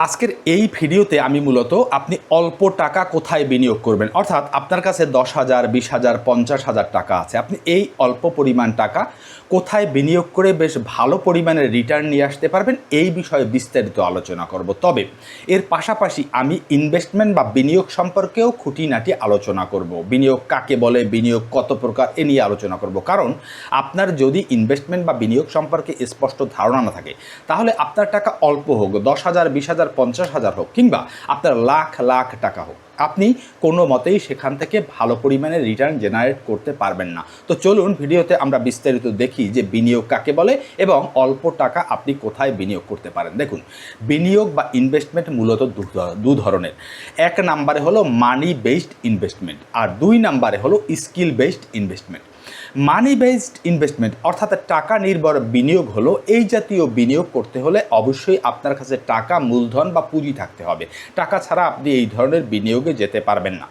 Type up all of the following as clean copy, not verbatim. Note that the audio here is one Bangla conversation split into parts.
আজকের এই ভিডিওতে আমি মূলত আপনি অল্প টাকা কোথায় বিনিয়োগ করবেন, অর্থাৎ আপনার কাছে 10,000, 20,000, 50,000 টাকা আছে, আপনি এই অল্প পরিমাণ টাকা কোথায় বিনিয়োগ করে বেশ ভালো পরিমাণের রিটার্ন নিয়ে আসতে পারবেন এই বিষয়ে বিস্তারিত আলোচনা করব। তবে এর পাশাপাশি আমি ইনভেস্টমেন্ট বা বিনিয়োগ সম্পর্কেও খুঁটিনাটি আলোচনা করব। বিনিয়োগ কাকে বলে, বিনিয়োগ কত প্রকার, এ নিয়ে আলোচনা করব। কারণ আপনার যদি ইনভেস্টমেন্ট বা বিনিয়োগ সম্পর্কে স্পষ্ট ধারণা না থাকে তাহলে আপনার টাকা অল্প হোক, 10,000, 20,000, 50,000 হোক, কিংবা আপনার লাখ লাখ টাকা হোক, আপনি কোনো মতেই সেখান থেকে ভালো পরিমাণে রিটার্ন জেনারেট করতে পারবেন না। তো চলুন ভিডিওতে আমরা বিস্তারিত দেখি যে বিনিয়োগ কাকে বলে এবং অল্প টাকা আপনি কোথায় বিনিয়োগ করতে পারেন। দেখুন, বিনিয়োগ বা ইনভেস্টমেন্ট মূলত দু ধরনের। এক নাম্বারে হলো মানি বেসড ইনভেস্টমেন্ট, আর 2 নাম্বারে হলো স্কিল বেসড ইনভেস্টমেন্ট। মানি বেসড ইনভেস্টমেন্ট অর্থাৎ টাকা নির্ভর বিনিয়োগ হলো এই জাতীয় বিনিয়োগ করতে হলে অবশ্যই আপনার কাছে টাকা, মূলধন বা পুঁজি থাকতে হবে। টাকা ছাড়া আপনি এই ধরনের বিনিয়োগে যেতে পারবেন না।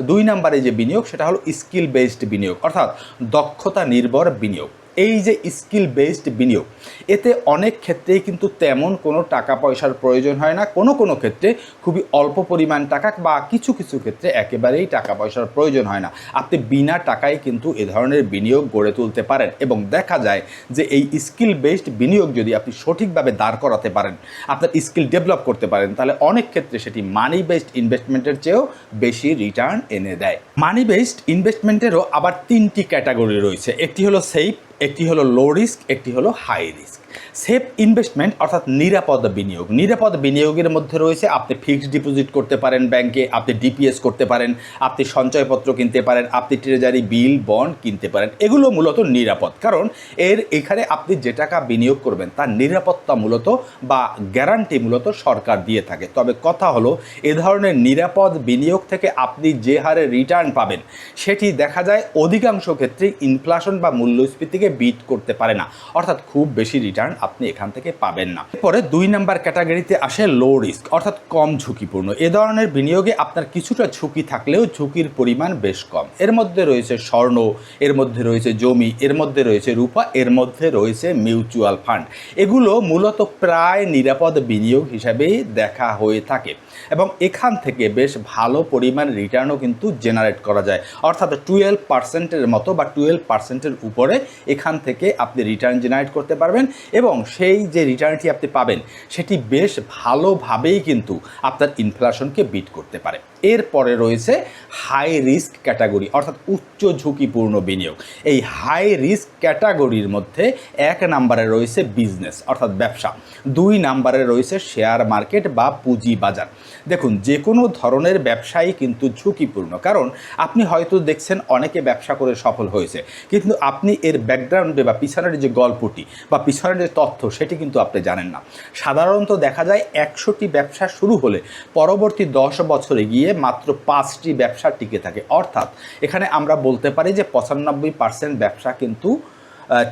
দুই নাম্বারে যে বিনিয়োগ সেটা হলো স্কিল বেসড বিনিয়োগ, অর্থাৎ দক্ষতা নির্ভর বিনিয়োগ। এই যে স্কিল বেসড বিনিয়োগ, এতে অনেক ক্ষেত্রেই কিন্তু তেমন কোনো টাকা পয়সার প্রয়োজন হয় না, কোনো ক্ষেত্রে খুবই অল্প পরিমাণ টাকা বা কিছু ক্ষেত্রে একেবারেই টাকা পয়সার প্রয়োজন হয় না। আপনি বিনা টাকায় কিন্তু এ ধরনের বিনিয়োগ গড়ে তুলতে পারেন এবং দেখা যায় যে এই স্কিল বেসড বিনিয়োগ যদি আপনি সঠিকভাবে দাঁড় করাতে পারেন, আপনার স্কিল ডেভেলপ করতে পারেন, তাহলে অনেক ক্ষেত্রে সেটি মানি বেসড ইনভেস্টমেন্টের চেয়েও বেশি রিটার্ন এনে দেয়। মানি বেসড ইনভেস্টমেন্টেরও আবার 3টি ক্যাটাগরি রয়েছে। একটি হলো সেফ, একটি হলো লো রিস্ক, একটি হলো হাই রিস্ক। সেফ ইনভেস্টমেন্ট অর্থাৎ নিরাপদ বিনিয়োগ। নিরাপদ বিনিয়োগের মধ্যে রয়েছে আপনি ফিক্সড ডিপোজিট করতে পারেন ব্যাংকে, আপনি ডিপিএস করতে পারেন, আপনি সঞ্চয়পত্র কিনতে পারেন, আপনি ট্রেজারি বিল, বন্ড কিনতে পারেন। এগুলো মূলত নিরাপদ, কারণ এখানে আপনি যে টাকা বিনিয়োগ করবেন তার নিরাপত্তা মূলত বা গ্যারান্টি মূলত সরকার দিয়ে থাকে। তবে কথা হলো, এ ধরনের নিরাপদ বিনিয়োগ থেকে আপনি যে হারে রিটার্ন পাবেন সেটি দেখা যায় অধিকাংশ ক্ষেত্রেই ইনফ্লেশন বা মূল্যস্ফীতিকে বিট করতে পারে না, অর্থাৎ খুব বেশি রিটার্ন আপনি এখান থেকে পাবেন না। এরপরে 2 নাম্বার ক্যাটাগরিতে আসে লো রিস্ক, অর্থাৎ কম ঝুঁকিপূর্ণ। এ ধরনের বিনিয়োগে আপনার কিছুটা ঝুঁকি থাকলেও ঝুঁকির পরিমাণ বেশ কম। এর মধ্যে রয়েছে স্বর্ণ, এর মধ্যে রয়েছে জমি, এর মধ্যে রয়েছে রূপা, এর মধ্যে রয়েছে মিউচুয়াল ফান্ড। এগুলো মূলত প্রায় নিরাপদ বিনিয়োগ হিসাবেই দেখা হয়ে থাকে এবং এখান থেকে বেশ ভালো পরিমাণ রিটার্নও কিন্তু জেনারেট করা যায়, অর্থাৎ 12%-এর মতো বা 12%-এর উপরে এখান থেকে আপনি রিটার্ন জেনারেট করতে পারবেন এবং সেই যে রিটার্নটি আপনি পাবেন সেটি বেশ ভালোভাবেই কিন্তু আপনার ইনফ্লেশনকে বিট করতে পারে। এরপরে রয়েছে হাই রিস্ক ক্যাটাগরি, অর্থাৎ উচ্চ ঝুঁকিপূর্ণ বিনিয়োগ। এই হাই রিস্ক ক্যাটাগরির মধ্যে 1 নাম্বারে রয়েছে বিজনেস অর্থাৎ ব্যবসা, 2 নাম্বারে রয়েছে শেয়ার মার্কেট বা পুঁজি বাজার। দেখুন, যে কোনো ধরনের ব্যবসাই কিন্তু ঝুঁকিপূর্ণ, কারণ আপনি হয়তো দেখছেন অনেকে ব্যবসা করে সফল হয়েছে, কিন্তু আপনি এর ব্যাকগ্রাউন্ডে বা পিছনের যে গল্পটি বা পিছনের যে তথ্য সেটি কিন্তু আপনি জানেন না। সাধারণত দেখা যায় 100টি ব্যবসা শুরু হলে পরবর্তী 10 বছরে গিয়ে মাত্র 5টি ব্যবসা টিকে থাকে, অর্থাৎ এখানে আমরা বলতে পারি যে 95% ব্যবসা কিন্তু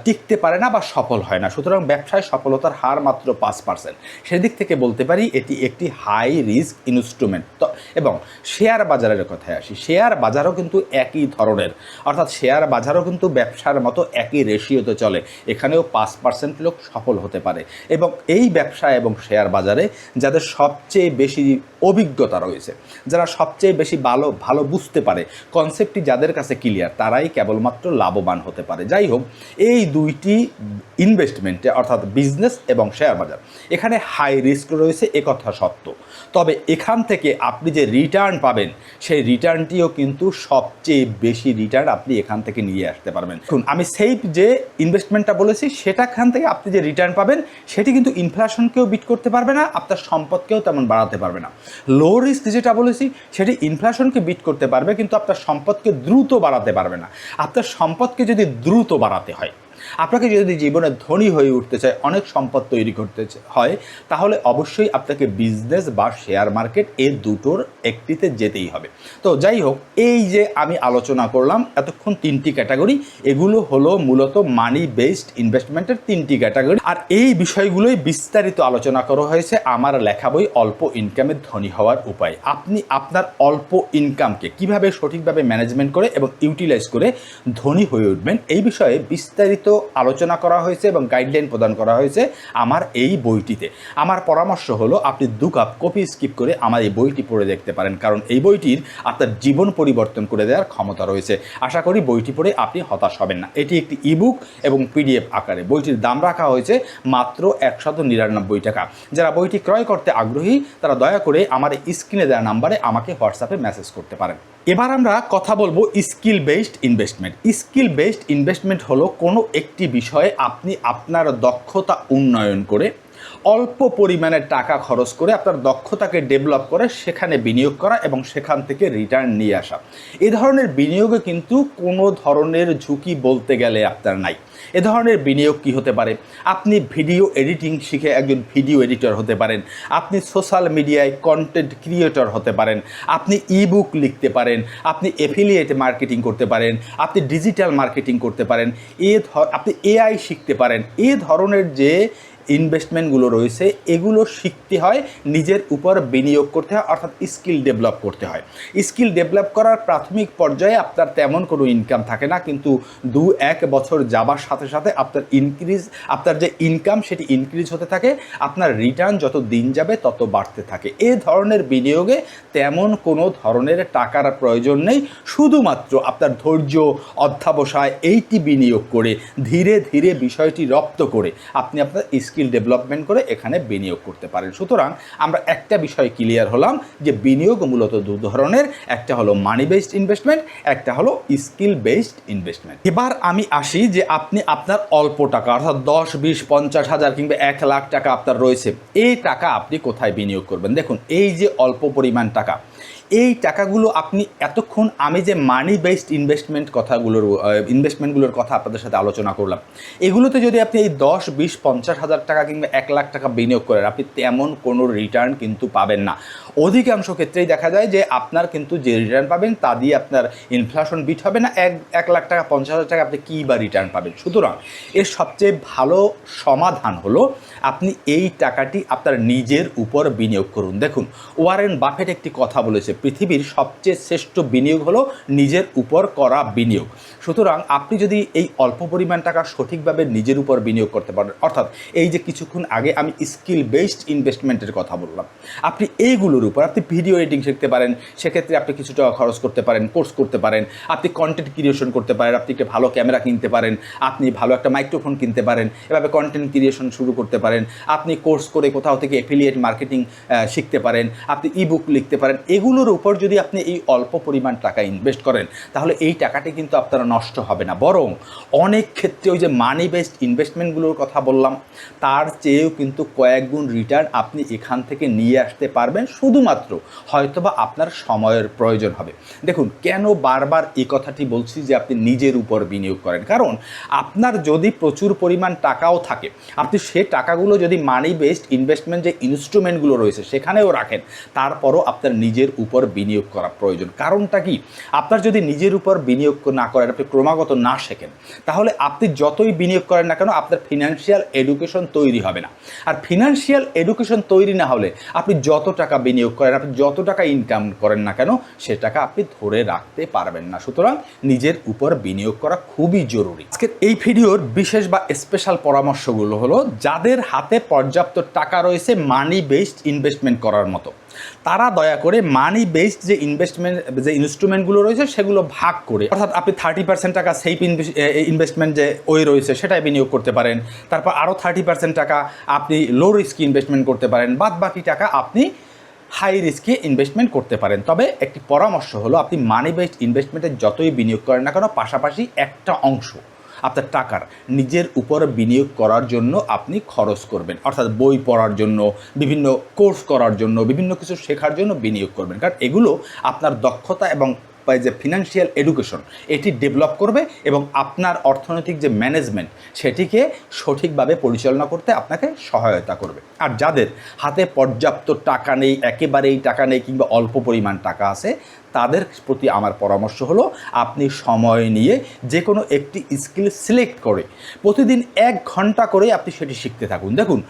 টিকতে পারে না বা সফল হয় না। সুতরাং ব্যবসায় সফলতার হার মাত্র 5%। সেদিক থেকে বলতে পারি এটি একটি হাই রিস্ক ইনস্ট্রুমেন্ট। তো এবং শেয়ার বাজারের কথায় আসি, শেয়ার বাজারও কিন্তু একই ধরনের, অর্থাৎ শেয়ার বাজারও কিন্তু ব্যবসার মতো একই রেশিওতে চলে। এখানেও 5% লোক সফল হতে পারে এবং এই ব্যবসা এবং শেয়ার বাজারে যাদের সবচেয়ে বেশি অভিজ্ঞতা রয়েছে, যারা সবচেয়ে বেশি ভালো বুঝতে পারে, কনসেপ্টটি যাদের কাছে ক্লিয়ার, তারাই কেবলমাত্র লাভবান হতে পারে। যাই হোক, এই 2টি ইনভেস্টমেন্টে অর্থাৎ বিজনেস এবং শেয়ার বাজার, এখানে হাই রিস্ক রয়েছে, একথা সত্য। তবে এখান থেকে আপনি যে রিটার্ন পাবেন সেই রিটার্নটিও কিন্তু সবচেয়ে বেশি রিটার্ন আপনি এখান থেকে নিয়ে আসতে পারবেন। দেখুন, আমি সেফ যে ইনভেস্টমেন্টটা বলেছি সেটাখান থেকে আপনি যে রিটার্ন পাবেন সেটি কিন্তু ইনফ্লেশনকেও বিট করতে পারবে না, আপনার সম্পদকেও তেমন বাড়াতে পারবে না। লো রিস্ক যেটা বলেছি সেটি ইনফ্লেশনকে বিট করতে পারবে, কিন্তু আপনার সম্পদকে দ্রুত বাড়াতে পারবে না। আপনার সম্পদকে যদি দ্রুত বাড়াতে হয়, আপনাকে যদি জীবনে ধনী হয়ে উঠতে চায়, অনেক সম্পদ তৈরি করতে হয়, তাহলে অবশ্যই আপনাকে বিজনেস বা শেয়ার মার্কেট এই দুটোর একটিতে যেতেই হবে। তো যাই হোক, এই যে আমি আলোচনা করলাম এতক্ষণ 3টি ক্যাটাগরি, এগুলো হলো মূলত মানি বেসড ইনভেস্টমেন্টের 3টি ক্যাটাগরি। আর এই বিষয়গুলোই বিস্তারিত আলোচনা করা হয়েছে আমার লেখা বই অল্প ইনকামে ধনী হওয়ার উপায়। আপনি আপনার অল্প ইনকামকে কিভাবে সঠিকভাবে ম্যানেজমেন্ট করে এবং ইউটিলাইজ করে ধনী হয়ে উঠবেন এই বিষয়ে বিস্তারিত বিস্তারিত আলোচনা করা হয়েছে এবং গাইডলাইন প্রদান করা হয়েছে আমার এই বইটিতে। আমার পরামর্শ হলো আপনি 2 কাপ কফি স্কিপ করে আমার এই বইটি পড়ে দেখতে পারেন, কারণ এই বইটির আপনার জীবন পরিবর্তন করে দেওয়ার ক্ষমতা রয়েছে। আশা করি বইটি পড়ে আপনি হতাশ হবেন না। এটি একটি ইবুক এবং পিডিএফ আকারে। বইটির দাম রাখা হয়েছে মাত্র 199 টাকা। যারা বইটি ক্রয় করতে আগ্রহী তারা দয়া করে আমার স্ক্রিনে দেওয়া নাম্বারে আমাকে হোয়াটসঅ্যাপে মেসেজ করতে পারেন। এবার আমরা কথা বলবো skill based investment. Skill based investment হলো কোনো একটি বিষয়ে আপনি আপনার দক্ষতা উন্নয়ন করে অল্প পরিমাণে টাকা খরচ করে আপনার দক্ষতাকে ডেভেলপ করে সেখানে বিনিয়োগ করা এবং সেখান থেকে রিটার্ন নিয়ে আসা। এ ধরনের বিনিয়োগে কিন্তু কোনো ধরনের ঝুঁকি বলতে গেলে আপনার নাই। এ ধরনের বিনিয়োগ কী হতে পারে? আপনি ভিডিও এডিটিং শিখে একজন ভিডিও এডিটর হতে পারেন, আপনি সোশ্যাল মিডিয়ায় কন্টেন্ট ক্রিয়েটর হতে পারেন, আপনি ইবুক লিখতে পারেন, আপনি এফিলিয়েট মার্কেটিং করতে পারেন, আপনি ডিজিটাল মার্কেটিং করতে পারেন, আপনি এআই শিখতে পারেন। এ ধরনের যে ইনভেস্টমেন্টগুলো রয়েছে এগুলো শিখতে হয়, নিজের উপর বিনিয়োগ করতে হয়, অর্থাৎ স্কিল ডেভেলপ করতে হয়। স্কিল ডেভেলপ করার প্রাথমিক পর্যায়ে আপনার তেমন কোনো ইনকাম থাকে না, কিন্তু 2-1 বছর যাবার সাথে সাথে আপনার যে ইনকাম সেটি ইনক্রিজ হতে থাকে, আপনার রিটার্ন যত দিন যাবে তত বাড়তে থাকে। এ ধরনের বিনিয়োগে তেমন কোনো ধরনের টাকার প্রয়োজন নেই, শুধুমাত্র আপনার ধৈর্য, অধ্যবসায় এইটি বিনিয়োগ করে ধীরে ধীরে বিষয়টি রপ্ত করে আপনি আপনার স্কিল ডেভেলপমেন্ট করে এখানে বিনিয়োগ করতে পারেন। সুতরাং আমরা একটা বিষয় ক্লিয়ার হলাম যে বিনিয়োগ মূলত 2 ধরনের, একটা হলো মানি বেসড ইনভেস্টমেন্ট, একটা হলো স্কিল বেসড ইনভেস্টমেন্ট। এবার আমি আসি যে আপনি আপনার অল্প টাকা অর্থাৎ 10, 20, 50 হাজার কিংবা 1 লাখ টাকা আপনার রয়েছে, এই টাকা আপনি কোথায় বিনিয়োগ করবেন? দেখুন, এই যে অল্প পরিমাণ টাকা, এই টাকাগুলো আপনি এতক্ষণ আমি যে মানি বেসড ইনভেস্টমেন্টগুলোর কথা আপনাদের সাথে আলোচনা করলাম, এগুলোতে যদি আপনি এই 10, 20, 50 হাজার টাকা কিংবা 1 লাখ টাকা বিনিয়োগ করেন, আপনি তেমন কোনো রিটার্ন কিন্তু পাবেন না। অধিকাংশ ক্ষেত্রেই দেখা যায় যে আপনার কিন্তু যে রিটার্ন পাবেন তা দিয়ে আপনার ইনফ্লেশন বিট হবে না। 1 লাখ টাকা, 50 হাজার টাকা আপনি কী বা রিটার্ন পাবেন? সুতরাং এর সবচেয়ে ভালো সমাধান হলো আপনি এই টাকাটি আপনার নিজের উপর বিনিয়োগ করুন। দেখুন, ওয়ারেন বাফেট একটি কথা বলেছে, পৃথিবীর সবচেয়ে শ্রেষ্ঠ বিনিয়োগ হলো নিজের উপর করা বিনিয়োগ। সুতরাং আপনি যদি এই অল্প পরিমাণ টাকা সঠিকভাবে নিজের উপর বিনিয়োগ করতে পারেন, অর্থাৎ এই যে কিছুক্ষণ আগে আমি স্কিল বেসড ইনভেস্টমেন্টের কথা বললাম, আপনি এইগুলোর উপর আপনি ভিডিও এডিটিং শিখতে পারেন, সেক্ষেত্রে আপনি কিছু টাকা খরচ করতে পারেন, কোর্স করতে পারেন, আপনি কন্টেন্ট ক্রিয়েশন করতে পারেন, আপনি একটা ভালো ক্যামেরা কিনতে পারেন, আপনি ভালো একটা মাইক্রোফোন কিনতে পারেন, এভাবে কন্টেন্ট ক্রিয়েশন শুরু করতে পারেন, আপনি কোর্স করে কোথাও থেকে এফিলিয়েট মার্কেটিং শিখতে পারেন, আপনি ইবুক লিখতে পারেন। এগুলোর উপর যদি আপনি এই অল্প পরিমাণ টাকা ইনভেস্ট করেন তাহলে এই টাকাটি কিন্তু আপনার নষ্ট হবে না, বরং অনেক ক্ষেত্রে ওই যে মানি বেসড ইনভেস্টমেন্টগুলোর কথা বললাম তার চেয়েও কিন্তু কয়েক গুণ রিটার্ন আপনি এখান থেকে নিয়ে আসতে পারবেন, শুধুমাত্র হয়তোবা আপনার সময়ের প্রয়োজন হবে। দেখুন, কেন বারবার এই কথাটি বলছি যে আপনি নিজের উপর বিনিয়োগ করেন? কারণ আপনার যদি প্রচুর পরিমাণ টাকাও থাকে, আপনি সে টাকাগুলো যদি মানি বেসড ইনভেস্টমেন্ট যে ইনস্ট্রুমেন্টগুলো রয়েছে সেখানেও রাখেন, তারপরও আপনার নিজের উপর বিনিয়োগ করা প্রয়োজন। কারণটা কি? আপনার যদি নিজের উপর বিনিয়োগ না করেন, আপনি ক্রমাগত না শেখেন, তাহলে আপনি যতই বিনিয়োগ করেন না কেন আপনার ফিনান্সিয়াল এডুকেশন তৈরি হবে না। আর ফিনান্সিয়াল এডুকেশন তৈরি না হলে আপনি যত টাকা বিনিয়োগ করেন, আপনি যত টাকা ইনকাম করেন না কেন, সে টাকা আপনি ধরে রাখতে পারবেন না। সুতরাং নিজের উপর বিনিয়োগ করা খুবই জরুরি। আজকের এই ভিডিওর বিশেষ বা স্পেশাল পরামর্শগুলো হলো, যাদের হাতে পর্যাপ্ত টাকা রয়েছে মানি বেসড ইনভেস্টমেন্ট করার মতো, তারা দয়া করে মানি বেসড যে ইনস্ট্রুমেন্টগুলো রয়েছে সেগুলো ভাগ করে, অর্থাৎ আপনি 30% টাকা সেফ ইনভেস্টমেন্ট যে ওই রয়েছে সেটাই বিনিয়োগ করতে পারেন, তারপর আরও 30% টাকা আপনি লো রিস্ক ইনভেস্টমেন্ট করতে পারেন, বাদ বাকি টাকা আপনি হাই রিস্কে ইনভেস্টমেন্ট করতে পারেন। তবে একটি পরামর্শ হলো, আপনি মানি বেসড ইনভেস্টমেন্টে যতই বিনিয়োগ করেন না কেন, পাশাপাশি একটা অংশ আপনার টাকার নিজের উপর বিনিয়োগ করার জন্য আপনি খরচ করবেন, অর্থাৎ বই পড়ার জন্য, বিভিন্ন কোর্স করার জন্য, বিভিন্ন কিছু শেখার জন্য বিনিয়োগ করবেন। কারণ এগুলো আপনার দক্ষতা এবং যে ফিনান্সিয়াল এডুকেশন এটি ডেভেলপ করবে এবং আপনার অর্থনৈতিক যে ম্যানেজমেন্ট সেটিকে সঠিকভাবে পরিচালনা করতে আপনাকে সহায়তা করবে। আর যাদের হাতে পর্যাপ্ত টাকা নেই, একেবারেই টাকা নেই, কিংবা অল্প পরিমাণ টাকা আছে, তাদের প্রতি আমার পরামর্শ হলো, আপনি সময় নিয়ে যে কোনো একটি স্কিল সিলেক্ট করে প্রতিদিন 1 ঘন্টা করে আপনি সেটি শিখতে থাকুন। দেখুন,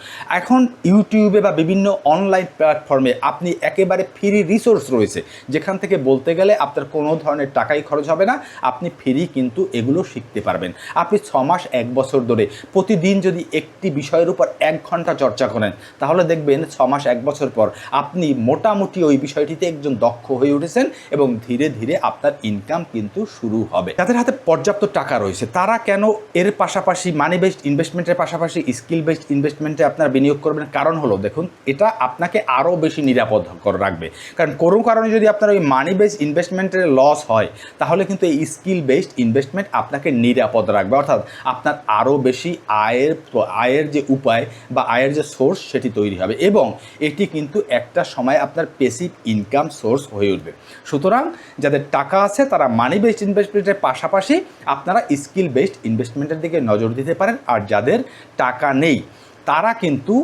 এখন ইউটিউবে বা বিভিন্ন অনলাইন প্ল্যাটফর্মে আপনি একেবারে ফ্রি রিসোর্স রয়েছে, যেখান থেকে বলতে গেলে আপনার কোনো কোনো ধরনের টাকাই খরচ হবে না, আপনি ফ্রি কিন্তু এগুলো শিখতে পারবেন। আপনি 6 মাস 1 বছর ধরে প্রতিদিন যদি একটি বিষয়ের উপর 1 ঘন্টা চর্চা করেন, তাহলে দেখবেন 6 মাস 1 বছর পর আপনি মোটামুটি ওই বিষয়টিতে একজন দক্ষ হয়ে উঠেছেন এবং ধীরে ধীরে আপনার ইনকাম কিন্তু শুরু হবে। যাদের হাতে পর্যাপ্ত টাকা রয়েছে তারা কেন এর পাশাপাশি মানি বেসড ইনভেস্টমেন্টের পাশাপাশি স্কিল বেসড ইনভেস্টমেন্টে আপনার বিনিয়োগ করবেন? কারণ হলো, দেখুন, এটা আপনাকে আরও বেশি নিরাপদ করে রাখবে। কারণ কোনো কারণে যদি আপনার ওই মানি বেসড ইনভেস্টমেন্টের লস হয়, তাহলে কিন্তু এই স্কিল বেসড ইনভেস্টমেন্ট আপনাকে নিরাপদ রাখবে। অর্থাৎ আপনার আরও বেশি আয়ের যে উপায় বা আয়ের যে সোর্স সেটি তৈরি হবে এবং এটি কিন্তু একটা সময় আপনার প্যাসিভ ইনকাম সোর্স হয়ে উঠবে। সুতরাং যাদের টাকা আছে তারা মানি বেসড ইনভেস্টমেন্টের পাশাপাশি আপনারা স্কিল বেসড ইনভেস্টমেন্টের দিকে নজর দিতে পারেন। আর যাদের টাকা নেই তারা কিন্তু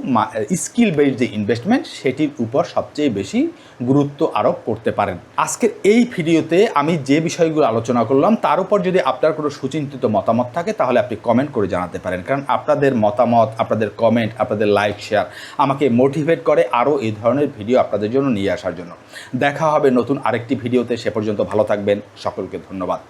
স্কিল বেসড যে ইনভেস্টমেন্ট সেটির উপর সবচেয়ে বেশি গুরুত্ব আরোপ করতে পারেন। আজকের এই ভিডিওতে আমি যে বিষয়গুলো আলোচনা করলাম তার উপর যদি আপনার কোনো সুচিন্তিত মতামত থাকে তাহলে আপনি কমেন্ট করে জানাতে পারেন। কারণ আপনাদের মতামত, আপনাদের কমেন্ট, আপনাদের লাইক, শেয়ার আমাকে মোটিভেট করে আরও এই ধরনের ভিডিও আপনাদের জন্য নিয়ে আসার জন্য। দেখা হবে নতুন আরেকটি ভিডিওতে। সে পর্যন্ত ভালো থাকবেন। সকলকে ধন্যবাদ।